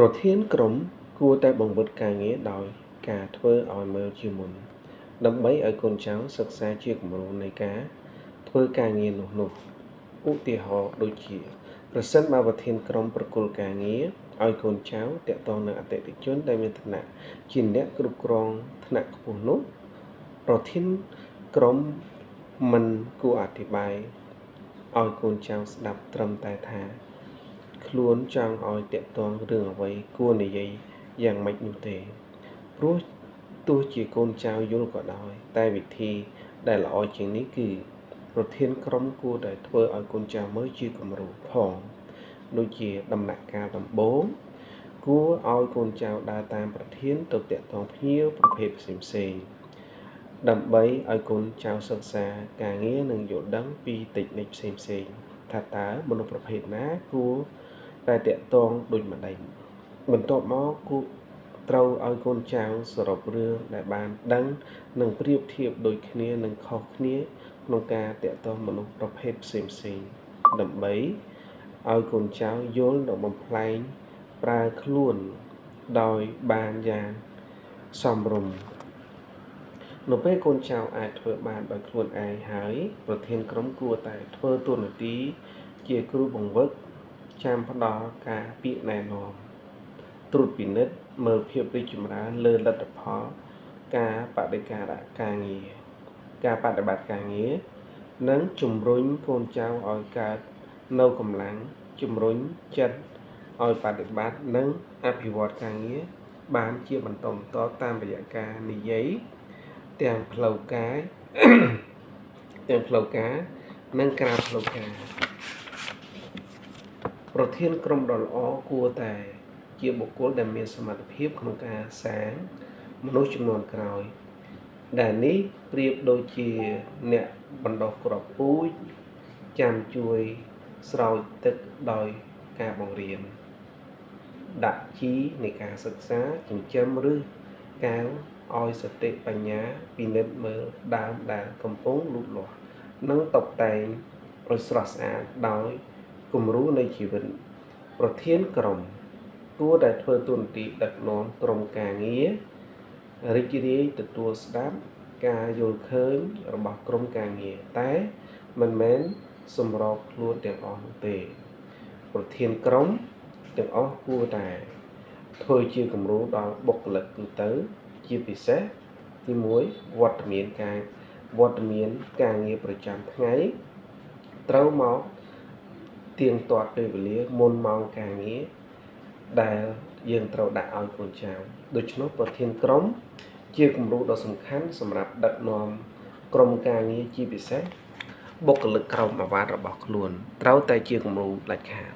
ប្រធានក្រុមគួរតែបង្វឹកការងារដោយការធ្វើឲ្យមើលជាមុនដើម្បីឲ្យកូនចៅសិក្សាជាគំរូនៃការធ្វើការងារនោះឧទាហរណ៍ដូចជាប្រសិនបើប្រធានក្រុមប្រគល់ការងារឲ្យកូនចៅតាក់ទងនឹងអតិថិជនដែលមានឋានៈជាអ្នកគ្រប់គ្រងថ្នាក់ខ្ពស់នោះប្រធានក្រុមមិនគួរអធិប្បាយឲ្យកូនចៅស្ដាប់ត្រឹមតែថាខ្លួនចង់ឲ្យតាក់ទងរឿងអ្វីគួរនិយាយយ៉ាងម៉េចនោះទេព្រោះទោះជាកូនចៅយល់ក៏ដោយតែវិធីដែលល្អជាងនេះគឺប្រធានក្រុមគួរតែធ្វើឲ្យកូនចៅមើលជាគំរូផងដូចជាដំណាក់កាលដំបូងគួរឲ្យកូនចៅដើរតាមប្រធានទៅតាក់ទងភ្ញៀវប្រភេទផ្សេងៗដើម្បីឲ្យកូនចៅសិក្សាការងារនិងយល់ដឹងពីតិចនិចផ្សេងៗថាតើមនុស្សប្រភេទណាគួរតែតាក់ទងដូចម្ដេចបន្ទាប់មកគួរត្រូវឲ្យកូនចៅសរុបរឿងដែលបានដឹងនិងប្រៀបធៀបដូចគ្នានិងខុសគ្នាក្នុងការតាក់ទងមនុស្សប្រភេទផ្សេងៗដើម្បីឲ្យកូនចៅយល់និងបំប្លែងប្រើខ្លួនដោយបានយ៉ាងសមរម្យនៅពេលកូនចៅអាចធ្វើបានដោយខ្លួនឯងហើយប្រធានក្រុមគួរតែធ្វើតួនាទីជាគ្រូបង្វឹកចាំផ្ដល់ការពាក្យណែនាំត្រួតពិនិត្យមើលភាពរីកចម្រើនលើលទ្ធផលការបដិបត្តិការងារនិងជំរុញកូនចៅឲ្យកើតនៅកម្លាំងជំរុញចិត្តឲ្យបដិបត្តិនិងអភិវឌ្ឍការងារបានជាបន្តបន្ទាប់តាមរយៈការនិយាយទាំងផ្លូវកាយ និងក្រៅផ្លូវការប្រធានក្រុមដ៏ល្អគួរតែជាបុគ្គលដែលមានសមត្ថភាពក្នុងការសាងមនុស្សជំនាន់ក្រោយដែលនេះប្រៀបដូចជាអ្នកបណ្ដុះគ្រាប់ពូជចាំជួយស្រោចទឹកដោយការបង្រៀនដាក់ជីនៃការសិក្សាចិញ្ចឹមឬកែវឲ្យសតិបញ្ញាពិនិត្យមើលដើមដែលកំពុងលូតលាស់និងតុបតែងឲ្យស្រស់ស្អាតដោយគំរូនៃជីវិតប្រធានក្រុមគួរតែធ្វើតួនាទីដឹកនាំក្រុមការងាររីករាយទទួលស្ដាប់ការយល់ឃើញរបស់ក្រុមការងារតែមិនមែនសម្របខ្លួនទាំងអស់នោះទេប្រធានក្រុមទាំងអស់គួរតែធ្វើជាគំរូដល់បុគ្គលិកទូទៅជាពិសេសទី1វត្តមានការងារប្រចាំថ្ងៃត្រូវមកទៀងទាត់ពេលវេលាមុនម៉ោងការងារដែលយើងត្រូវដាក់ឲ្យកូនចៅដូច្នោះប្រធានក្រុមជាគំរូដ៏សំខាន់សម្រាប់ដឹកនាំក្រុមការងារជាពិសេសបុគ្គលិកក្រុមអាវ៉ាត់របស់ខ្លួនត្រូវតែជាគំរូដាច់ខាត